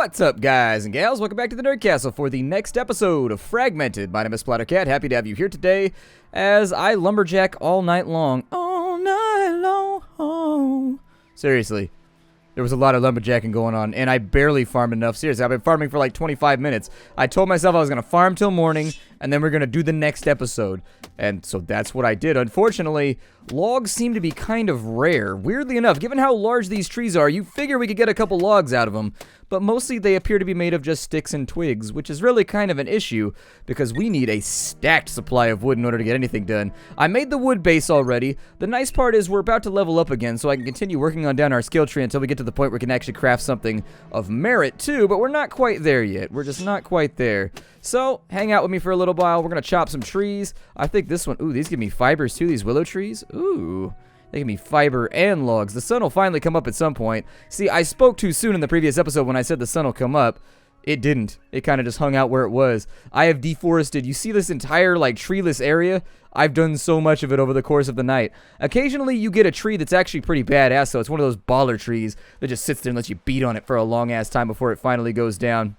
What's up, guys and gals? Welcome back to the Nerd Castle for the next episode of Fragmented. My name is Splattercat. Happy to have you here today as I lumberjack all night long. All night long. Seriously, there was a lot of lumberjacking going on, and I barely farmed enough. Seriously, I've been farming for like 25 minutes. I told myself I was going to farm till morning, and then we're going to do the next episode. And so that's what I did. Unfortunately, logs seem to be kind of rare. Weirdly enough, given how large these trees are, you figure we could get a couple logs out of them. But mostly they appear to be made of just sticks and twigs, which is really kind of an issue because we need a stacked supply of wood in order to get anything done. I made the wood base already. The nice part is we're about to level up again, so I can continue working on down our skill tree until we get to the point where we can actually craft something of merit too, but we're not quite there yet. We're just not quite there. So, hang out with me for a little while. We're going to chop some trees. I think this one, ooh, these give me fibers too, these willow trees. Ooh. They give me fiber and logs. The sun will finally come up at some point. See, I spoke too soon in the previous episode when I said the sun will come up. It didn't. It kind of just hung out where it was. I have deforested. You see this entire, like, treeless area? I've done so much of it over the course of the night. Occasionally, you get a tree that's actually pretty badass, so it's one of those baller trees that just sits there and lets you beat on it for a long-ass time before it finally goes down.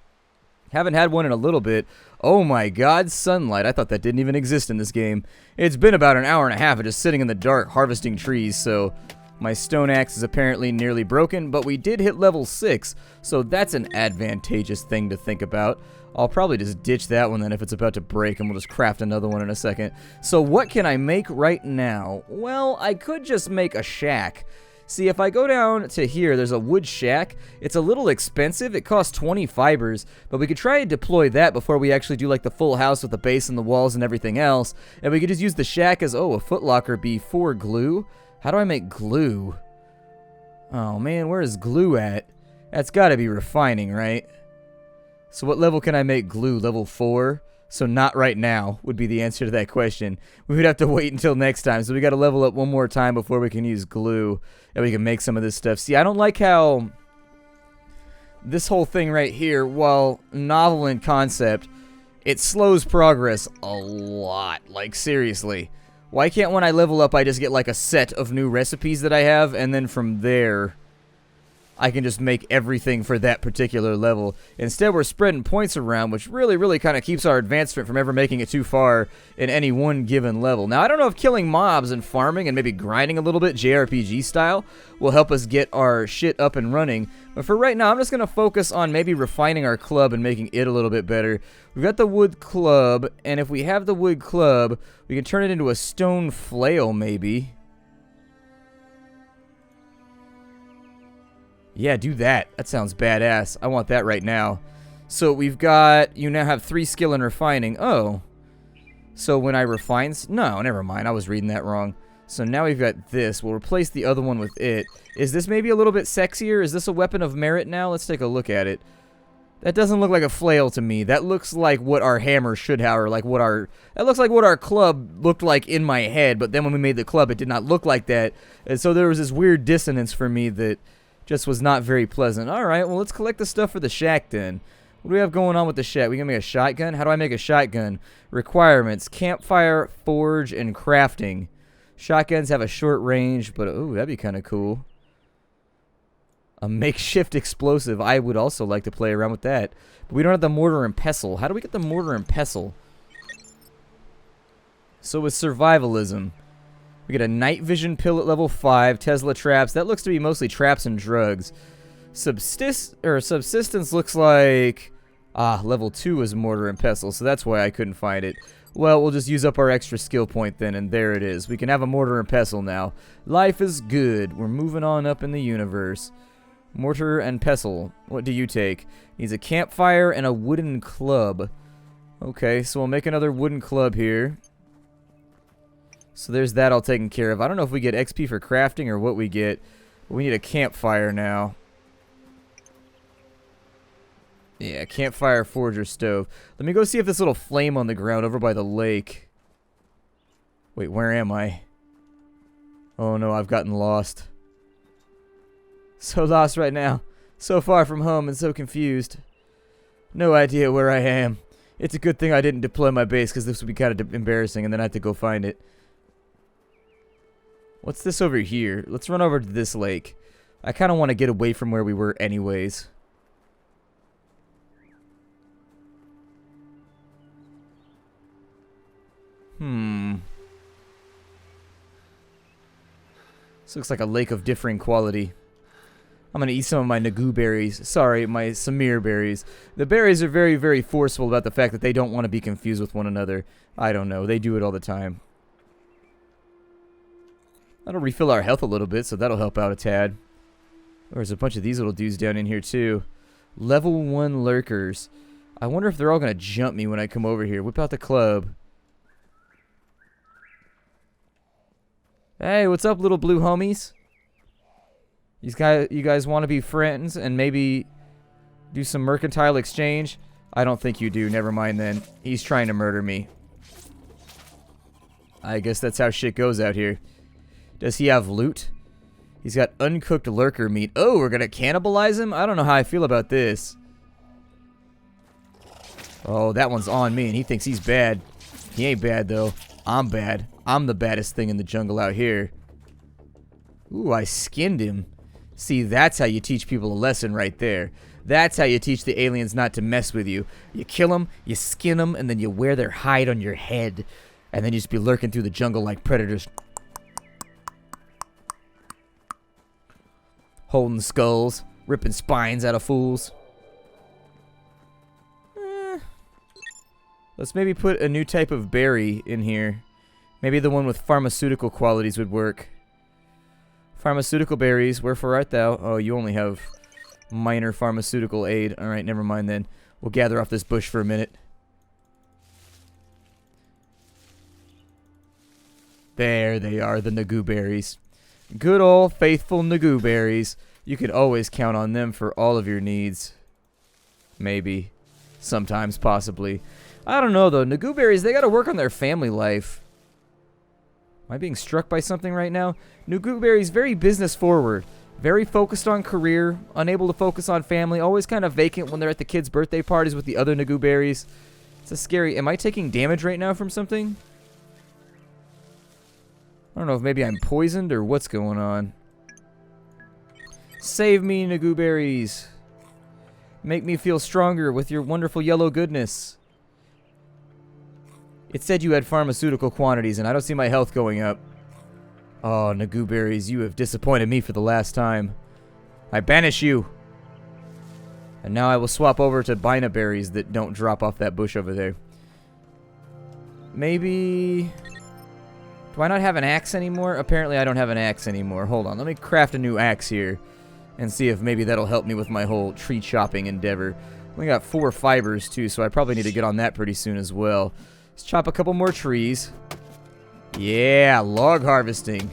Haven't had one in a little bit. Oh my god, sunlight. I thought that didn't even exist in this game. It's been about an hour and a half of just sitting in the dark harvesting trees, so my stone axe is apparently nearly broken, but we did hit level 6, so that's an advantageous thing to think about. I'll probably just ditch that one then if it's about to break, and we'll just craft another one in a second. So what can I make right now? Well, I could just make a shack. See, if I go down to here, there's a wood shack. It's a little expensive. It costs 20 fibers, but we could try and deploy that before we actually do like the full house with the base and the walls and everything else. And we could just use the shack as, oh, a footlocker before glue. How do I make glue? Oh man, where is glue at? That's gotta be refining, right? So what level can I make glue? Level 4? So not right now would be the answer to that question. We would have to wait until next time. So we got to level up one more time before we can use glue and we can make some of this stuff. See, I don't like how this whole thing right here, while novel in concept, it slows progress a lot. Like, seriously. Why can't when I level up I just get like a set of new recipes that I have, and then from there I can just make everything for that particular level. Instead, we're spreading points around, which really kind of keeps our advancement from ever making it too far in any one given level. Now, I don't know if killing mobs and farming and maybe grinding a little bit JRPG style will help us get our shit up and running. But for right now, I'm just going to focus on maybe refining our club and making it a little bit better. We've got the wood club, and if we have the wood club, we can turn it into a stone flail maybe. Yeah, do that. That sounds badass. I want that right now. So we've got, you now have 3 skill in refining. Oh. So when I refine, no, never mind. I was reading that wrong. So now we've got this. We'll replace the other one with it. Is this maybe a little bit sexier? Is this a weapon of merit now? Let's take a look at it. That doesn't look like a flail to me. That looks like what our hammer should have, or like what our, that looks like what our club looked like in my head, but then when we made the club, it did not look like that. And so there was this weird dissonance for me that just was not very pleasant. Alright, well, let's collect the stuff for the shack then. What do we have going on with the shack? We gonna make a shotgun? How do I make a shotgun? Requirements: campfire, forge, and crafting. Shotguns have a short range, but ooh, that'd be kind of cool. A makeshift explosive. I would also like to play around with that. But we don't have the mortar and pestle. How do we get the mortar and pestle? So with survivalism, we get a night vision pill at level 5, Tesla traps. That looks to be mostly traps and drugs. Subsistence looks like, level 2 is mortar and pestle, so that's why I couldn't find it. Well, we'll just use up our extra skill point then, and there it is. We can have a mortar and pestle now. Life is good. We're moving on up in the universe. Mortar and pestle. What do you take? Needs a campfire and a wooden club. Okay, so we'll make another wooden club here. So there's that all taken care of. I don't know if we get XP for crafting or what we get. But we need a campfire now. Yeah, campfire, forge, or stove. Let me go see if this little flame on the ground over by the lake. Wait, where am I? Oh no, I've gotten lost. So lost right now. So far from home and so confused. No idea where I am. It's a good thing I didn't deploy my base because this would be kind of embarrassing and then I have to go find it. What's this over here? Let's run over to this lake. I kind of want to get away from where we were anyways. This looks like a lake of differing quality. I'm going to eat some of my Nagu berries. Sorry, my Samir berries. The berries are very, very forceful about the fact that they don't want to be confused with one another. I don't know. They do it all the time. That'll refill our health a little bit, so that'll help out a tad. There's a bunch of these little dudes down in here, too. Level 1 lurkers. I wonder if they're all going to jump me when I come over here. Whip out the club. Hey, what's up, little blue homies? You guys want to be friends and maybe do some mercantile exchange? I don't think you do. Never mind then. He's trying to murder me. I guess that's how shit goes out here. Does he have loot? He's got uncooked lurker meat. Oh, we're going to cannibalize him? I don't know how I feel about this. Oh, that one's on me and he thinks he's bad. He ain't bad though. I'm bad. I'm the baddest thing in the jungle out here. Ooh, I skinned him. See, that's how you teach people a lesson right there. That's how you teach the aliens not to mess with you. You kill them, you skin them, and then you wear their hide on your head. And then you just be lurking through the jungle like predators. Holding skulls, ripping spines out of fools. Let's maybe put a new type of berry in here. Maybe the one with pharmaceutical qualities would work. Pharmaceutical berries, wherefore art thou? Oh, you only have minor pharmaceutical aid. Alright, never mind then. We'll gather off this bush for a minute. There they are, the Nagu berries. Good old faithful Nagu berries. You can always count on them for all of your needs. Maybe. Sometimes, possibly. I don't know though. Nagu berries, they gotta work on their family life. Am I being struck by something right now? Nagu berries, very business forward. Very focused on career. Unable to focus on family. Always kind of vacant when they're at the kids' birthday parties with the other Nagu berries. It's a scary... Am I taking damage right now from something? I don't know if maybe I'm poisoned or what's going on. Save me, Nagu berries. Make me feel stronger with your wonderful yellow goodness. It said you had pharmaceutical quantities, and I don't see my health going up. Oh, Nagu berries, you have disappointed me for the last time. I banish you. And now I will swap over to Bina berries that don't drop off that bush over there. Maybe... Do I not have an axe anymore? Apparently I don't have an axe anymore. Hold on, let me craft a new axe here. And see if maybe that'll help me with my whole tree chopping endeavor. We got 4 fibers too, so I probably need to get on that pretty soon as well. Let's chop a couple more trees. Yeah, log harvesting.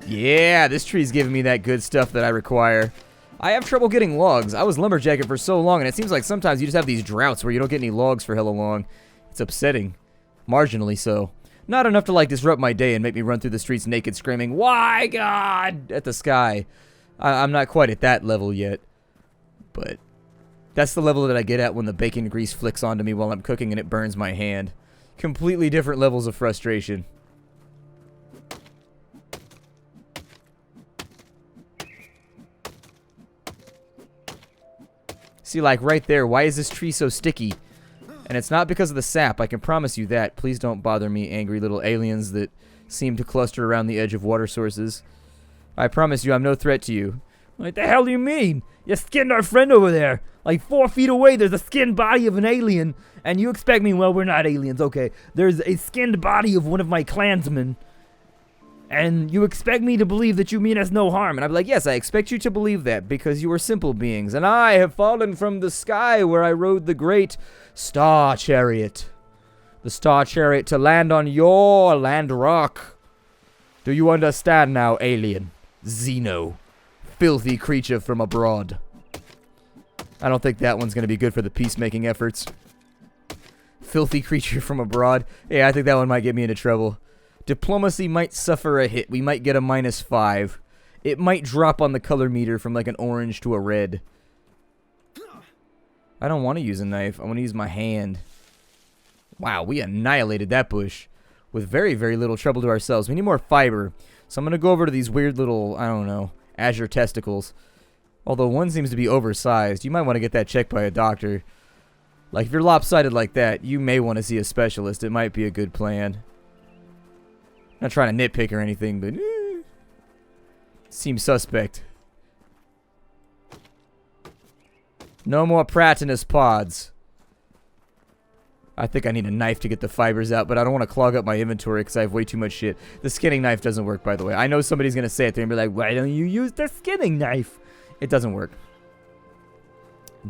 Yeah, this tree's giving me that good stuff that I require. I have trouble getting logs. I was lumberjacking for so long, and it seems like sometimes you just have these droughts where you don't get any logs for hella long. It's upsetting. Marginally so. Not enough to, like, disrupt my day and make me run through the streets naked screaming, "Why, God?" at the sky. I'm not quite at that level yet. But that's the level that I get at when the bacon grease flicks onto me while I'm cooking and it burns my hand. Completely different levels of frustration. See, like right there, why is this tree so sticky? And it's not because of the sap, I can promise you that. Please don't bother me, angry little aliens that seem to cluster around the edge of water sources. I promise you I'm no threat to you. What the hell do you mean? You skinned our friend over there. Like 4 feet away, there's a skinned body of an alien. And you expect me, well, we're not aliens, okay. There's a skinned body of one of my clansmen. And you expect me to believe that you mean us no harm. And I'd be like, yes, I expect you to believe that because you are simple beings. And I have fallen from the sky where I rode the great star chariot. The star chariot to land on your land rock. Do you understand now, alien? Xeno. Filthy creature from abroad. I don't think that one's going to be good for the peacemaking efforts. Filthy creature from abroad. Yeah, I think that one might get me into trouble. Diplomacy might suffer a hit. We might get a -5. It might drop on the color meter from like an orange to a red. I don't want to use a knife. I want to use my hand. Wow, we annihilated that bush with very, very little trouble to ourselves. We need more fiber. So I'm going to go over to these weird little, I don't know, azure testicles. Although one seems to be oversized. You might want to get that checked by a doctor. Like, if you're lopsided like that, you may want to see a specialist. It might be a good plan. Not trying to nitpick or anything, but seems suspect. No more Pratinus pods. I think I need a knife to get the fibers out, but I don't want to clog up my inventory because I have way too much shit. The skinning knife doesn't work, by the way. I know somebody's going to say it there and be like, why don't you use the skinning knife? It doesn't work.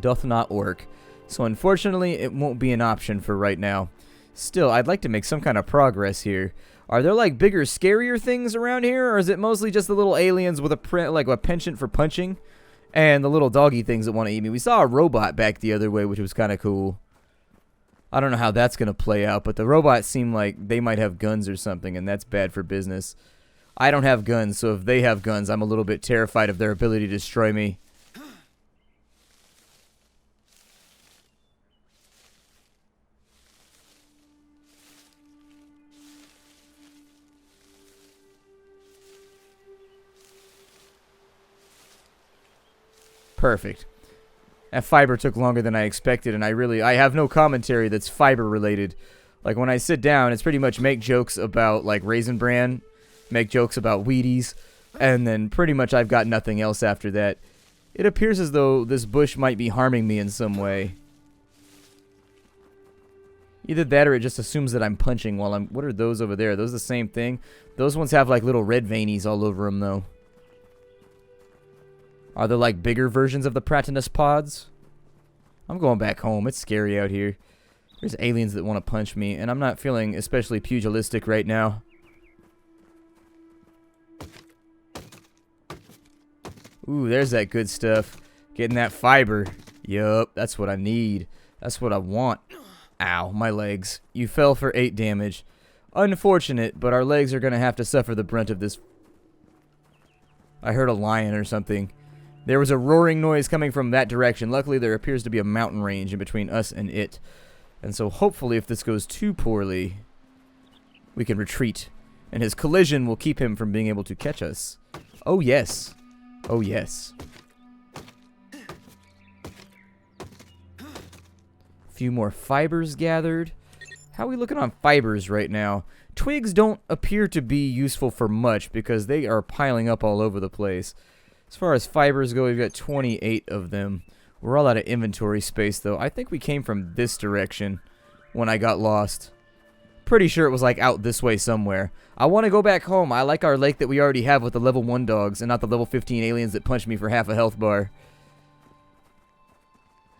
Doth not work. So unfortunately, it won't be an option for right now. Still, I'd like to make some kind of progress here. Are there like bigger, scarier things around here, or is it mostly just the little aliens with a penchant for punching, and the little doggy things that want to eat me? We saw a robot back the other way, which was kind of cool. I don't know how that's gonna play out, but the robots seem like they might have guns or something, and that's bad for business. I don't have guns, so if they have guns, I'm a little bit terrified of their ability to destroy me. Perfect. That fiber took longer than I expected, and I have no commentary that's fiber related. Like, when I sit down, it's pretty much make jokes about, like, Raisin Bran, make jokes about Wheaties, and then pretty much I've got nothing else after that. It appears as though this bush might be harming me in some way. Either that or it just assumes that I'm punching while I'm... What are those over there? Are those the same thing? Those ones have, like, little red veinies all over them, though. Are there, like, bigger versions of the Pratinus pods? I'm going back home. It's scary out here. There's aliens that want to punch me, and I'm not feeling especially pugilistic right now. Ooh, there's that good stuff. Getting that fiber. Yup, that's what I need. That's what I want. Ow, my legs. You fell for 8 damage. Unfortunate, but our legs are going to have to suffer the brunt of this. I heard a lion or something. There was a roaring noise coming from that direction. Luckily, there appears to be a mountain range in between us and it. And so hopefully, if this goes too poorly, we can retreat. And his collision will keep him from being able to catch us. Oh, yes. Oh, yes. A few more fibers gathered. How are we looking on fibers right now? Twigs don't appear to be useful for much because they are piling up all over the place. As far as fibers go, we've got 28 of them. We're all out of inventory space, though. I think we came from this direction when I got lost. Pretty sure it was, like, out this way somewhere. I want to go back home. I like our lake that we already have with the level 1 dogs and not the level 15 aliens that punch me for half a health bar.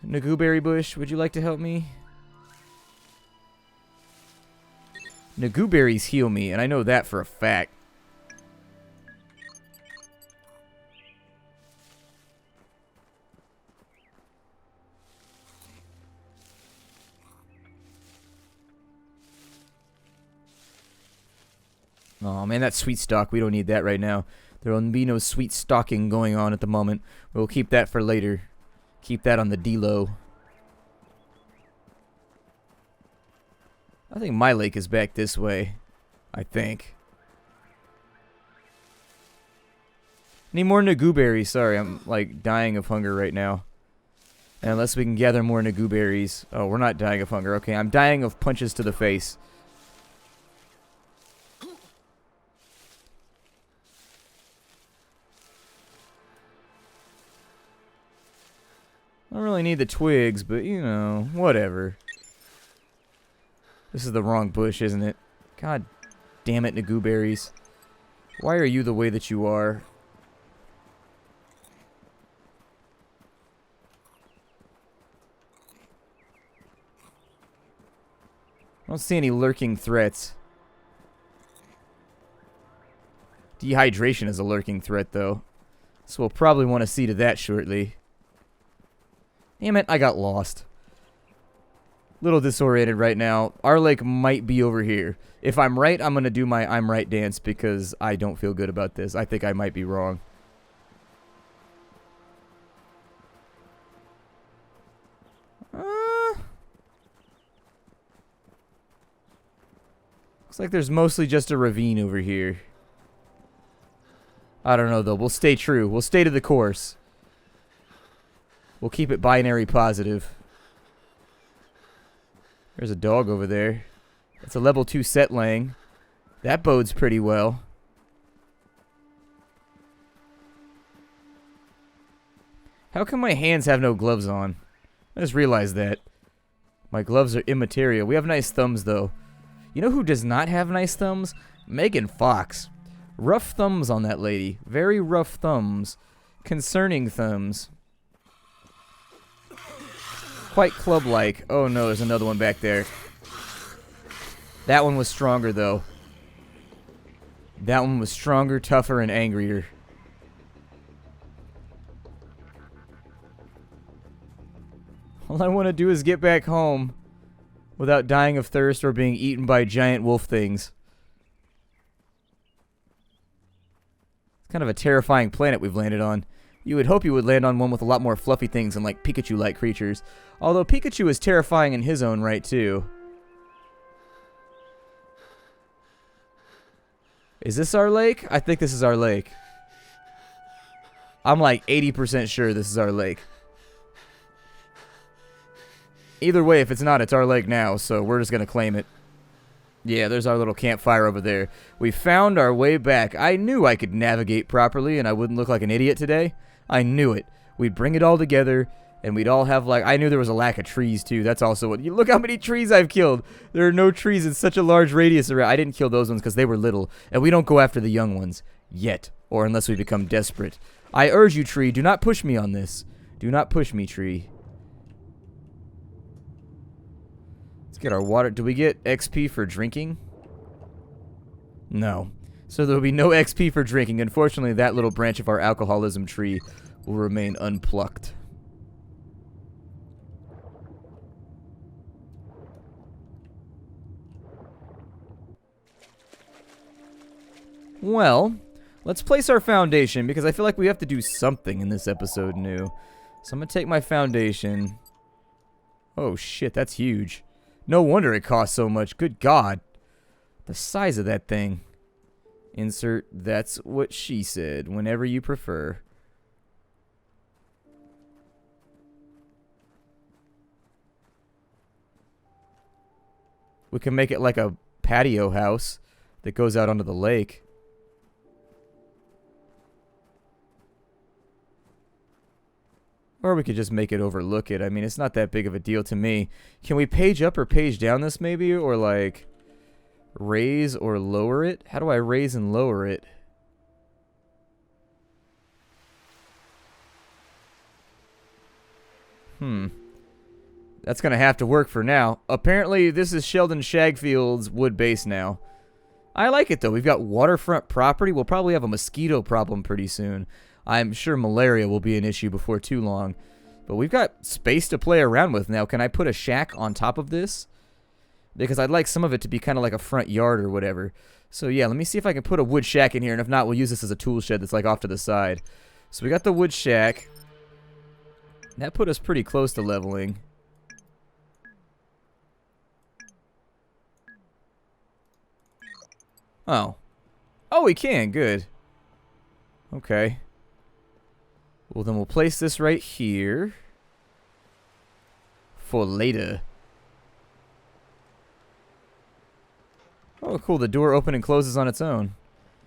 Nagooberry bush, would you like to help me? Nagooberries heal me, and I know that for a fact. Oh man, that sweet stock, we don't need that right now. There will be no sweet stalking going on at the moment. We'll keep that for later. Keep that on the D-low. I think my lake is back this way. I think. Need more nagooberries. Sorry, I'm like dying of hunger right now. And unless we can gather more nagooberries. Oh, we're not dying of hunger. Okay, I'm dying of punches to the face. I don't really need the twigs, but you know, whatever. This is the wrong bush, isn't it? God damn it, nagooberries. Why are you the way that you are? I don't see any lurking threats. Dehydration is a lurking threat, though. So we'll probably want to see to that shortly. Damn it, I got lost. Little disoriented right now. Our lake might be over here. If I'm right, I'm going to do my I'm right dance because I don't feel good about this. I think I might be wrong. Looks like there's mostly just a ravine over here. I don't know, though. We'll stay true. We'll stay to the course. We'll keep it binary positive. There's a dog over there. It's a level 2 setling. That bodes pretty well. How come my hands have no gloves on? I just realized that. My gloves are immaterial. We have nice thumbs, though. You know who does not have nice thumbs? Megan Fox. Rough thumbs on that lady. Very rough thumbs. Concerning thumbs. Quite club-like. Oh no, there's another one back there. That one was stronger, though. That one was stronger, tougher, and angrier. All I want to do is get back home without dying of thirst or being eaten by giant wolf things. It's kind of a terrifying planet we've landed on. You would hope you would land on one with a lot more fluffy things and like Pikachu-like creatures. Although Pikachu is terrifying in his own right, too. Is this our lake? I think this is our lake. I'm like 80% sure this is our lake. Either way, if it's not, it's our lake now, so we're just going to claim it. Yeah, there's our little campfire over there. We found our way back. I knew I could navigate properly and I wouldn't look like an idiot today. I knew it. We'd bring it all together and we'd all have like... I knew there was a lack of trees too. That's also what... Look how many trees I've killed. There are no trees in such a large radius around. I didn't kill those ones because they were little. And we don't go after the young ones. Yet. Or unless we become desperate. I urge you, tree, do not push me on this. Do not push me, tree. Get our water. Do we get XP for drinking? No. So there will be no XP for drinking. Unfortunately, that little branch of our alcoholism tree will remain unplucked. Well, let's place our foundation because I feel like we have to do something in this episode new. So I'm going to take my foundation. Oh shit, that's huge. No wonder it costs so much. Good God. The size of that thing. Insert that's what she said whenever you prefer. We can make it like a patio house that goes out onto the lake. Or we could just make it overlook it. I mean, it's not that big of a deal to me. Can we page up or page down this maybe? Or like raise or lower it? How do I raise and lower it? That's going to have to work for now. Apparently, this is Sheldon Shagfield's wood base now. I like it, though. We've got waterfront property. We'll probably have a mosquito problem pretty soon. I'm sure malaria will be an issue before too long. But we've got space to play around with now. Can I put a shack on top of this? Because I'd like some of it to be kind of like a front yard or whatever. So yeah, let me see if I can put a wood shack in here. And if not, we'll use this as a tool shed that's like off to the side. So we got the wood shack. That put us pretty close to leveling. Oh. Oh, we can. Good. Okay. Well, then we'll place this right here. For later. Oh, cool. The door opens and closes on its own.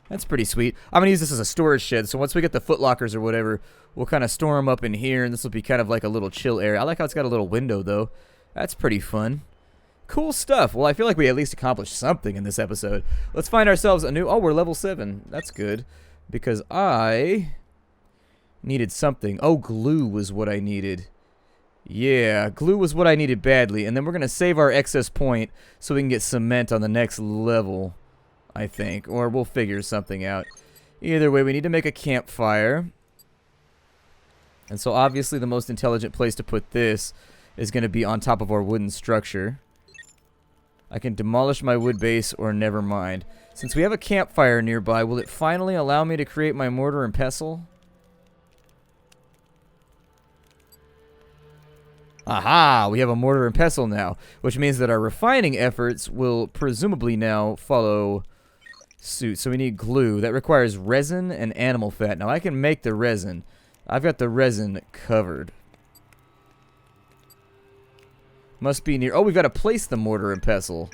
That's pretty sweet. I'm going to use this as a storage shed, so once we get the footlockers or whatever, we'll kind of store them up in here, and this will be kind of like a little chill area. I like how it's got a little window, though. That's pretty fun. Cool stuff. Well, I feel like we at least accomplished something in this episode. Let's find ourselves a new... Oh, we're level 7. That's good. Because I needed something. Oh, glue was what I needed. Yeah, glue was what I needed badly. And then we're going to save our excess point so we can get cement on the next level, I think. Or we'll figure something out. Either way, we need to make a campfire. And so obviously the most intelligent place to put this is going to be on top of our wooden structure. I can demolish my wood base or never mind. Since we have a campfire nearby, will it finally allow me to create my mortar and pestle? Aha! We have a mortar and pestle now, which means that our refining efforts will presumably now follow suit. So we need glue. That requires resin and animal fat. Now I can make the resin. I've got the resin covered. Must be near... Oh, we've got to place the mortar and pestle.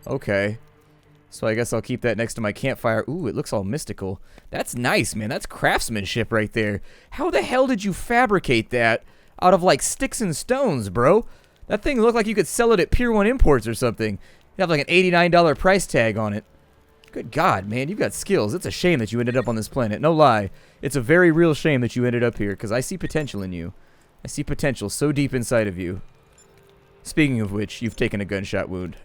Okay. So I guess I'll keep that next to my campfire. Ooh, it looks all mystical. That's nice, man. That's craftsmanship right there. How the hell did you fabricate that out of, like, sticks and stones, bro? That thing looked like you could sell it at Pier 1 Imports or something. You have, like, an $89 price tag on it. Good God, man. You've got skills. It's a shame that you ended up on this planet. No lie. It's a very real shame that you ended up here, because I see potential in you. I see potential so deep inside of you. Speaking of which, you've taken a gunshot wound.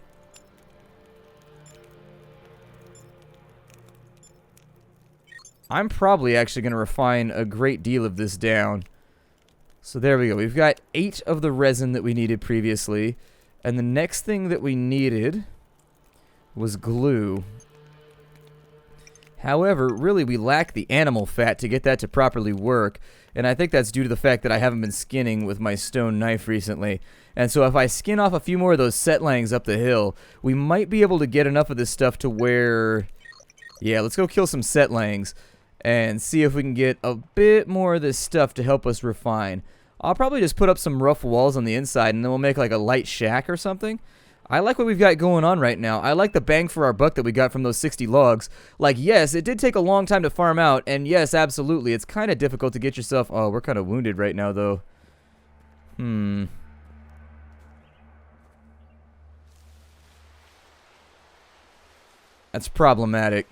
I'm probably actually going to refine a great deal of this down. So there we go. We've got 8 of the resin that we needed previously. And the next thing that we needed was glue. However, really we lack the animal fat to get that to properly work. And I think that's due to the fact that I haven't been skinning with my stone knife recently. And so if I skin off a few more of those setlangs up the hill, we might be able to get enough of this stuff to where... Yeah, let's go kill some setlangs and see if we can get a bit more of this stuff to help us refine. I'll probably just put up some rough walls on the inside and then we'll make like a light shack or something. I like what we've got going on right now. I like the bang for our buck that we got from those 60 logs. Like, yes, it did take a long time to farm out, and yes, absolutely, it's kind of difficult to get yourself... Oh, we're kind of wounded right now, though. That's problematic.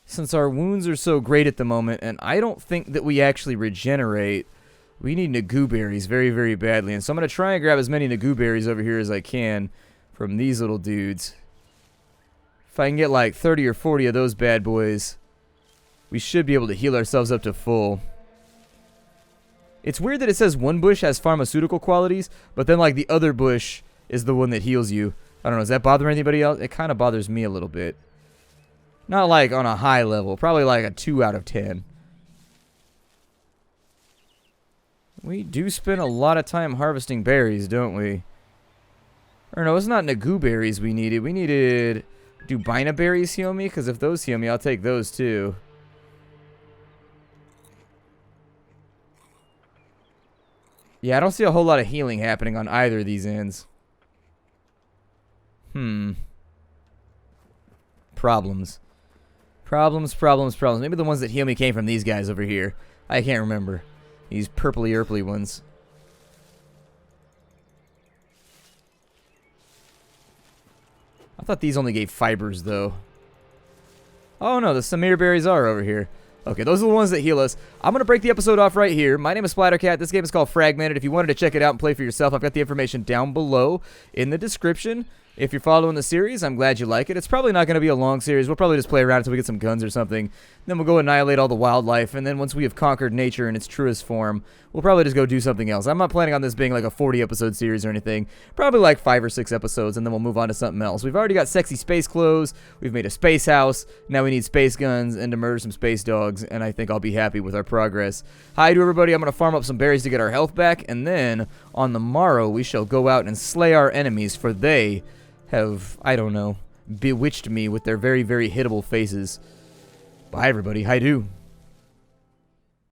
Since our wounds are so great at the moment, and I don't think that we actually regenerate... We need Nagu berries very, very badly. And so I'm going to try and grab as many Nagu berries over here as I can from these little dudes. If I can get like 30 or 40 of those bad boys, we should be able to heal ourselves up to full. It's weird that it says one bush has pharmaceutical qualities, but then like the other bush is the one that heals you. I don't know, does that bother anybody else? It kind of bothers me a little bit. Not like on a high level, probably like a 2 out of 10. We do spend a lot of time harvesting berries, don't we? Or no, it's not Nagu berries we needed. We needed... Do Bina berries heal me? Because if those heal me, I'll take those too. Yeah, I don't see a whole lot of healing happening on either of these ends. Problems. Problems. Maybe the ones that heal me came from these guys over here. I can't remember. These purpley-erply ones. I thought these only gave fibers, though. Oh, no, the Samir berries are over here. Okay, those are the ones that heal us. I'm going to break the episode off right here. My name is Splattercat. This game is called Fragmented. If you wanted to check it out and play for yourself, I've got the information down below in the description. If you're following the series, I'm glad you like it. It's probably not going to be a long series. We'll probably just play around until we get some guns or something. Then we'll go annihilate all the wildlife. And then once we have conquered nature in its truest form, we'll probably just go do something else. I'm not planning on this being like a 40-episode series or anything. Probably like 5 or 6 episodes, and then we'll move on to something else. We've already got sexy space clothes. We've made a space house. Now we need space guns and to murder some space dogs. And I think I'll be happy with our progress. Hi to everybody. I'm going to farm up some berries to get our health back. And then on the morrow, we shall go out and slay our enemies, for they... have, I don't know, bewitched me with their very, very hittable faces. Bye, everybody. Hi-do.